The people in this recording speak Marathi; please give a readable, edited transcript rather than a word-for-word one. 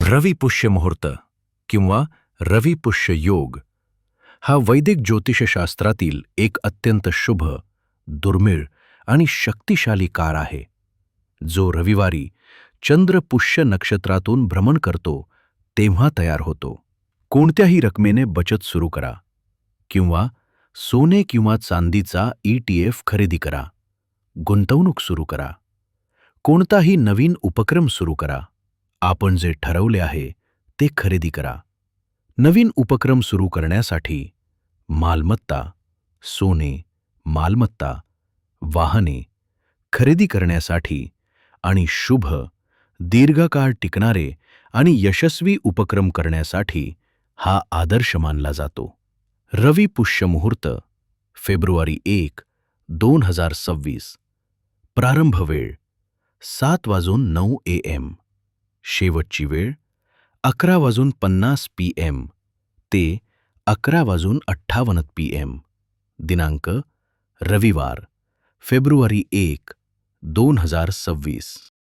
रवी पुष्य मुहूर्त किंवा रवी पुष्य योग हा वैदिक ज्योतिषशास्त्रातील एक अत्यंत शुभ, दुर्मिळ आणि शक्तिशाली काळ आहे, जो रविवारी चंद्र पुष्य नक्षत्रातून भ्रमण करतो तेव्हा तयार होतो. कोणत्याही रकमेने बचत सुरू करा किंवा सोने किंवा चांदीचा ETF खरेदी करा. गुंतवणूक सुरू करा. कोणताही नवीन उपक्रम सुरू करा. आपण जे ठरवले आहे ते खरेदी करा. नवीन उपक्रम सुरू करण्यासाठी मालमत्ता, सोने, मालमत्ता, वाहने खरेदी करण्यासाठी आणि शुभ, दीर्घकाळ टिकणारे आणि यशस्वी उपक्रम करण्यासाठी हा आदर्श मानला जातो. रवी पुष्य मुहूर्त फेब्रुवारी 1, 2026. प्रारंभ वेळ 7:09 AM. शेवटची वेळ 11:50 PM ते 11:58 PM. दिनांक रविवार फेब्रुवारी 1, 2026.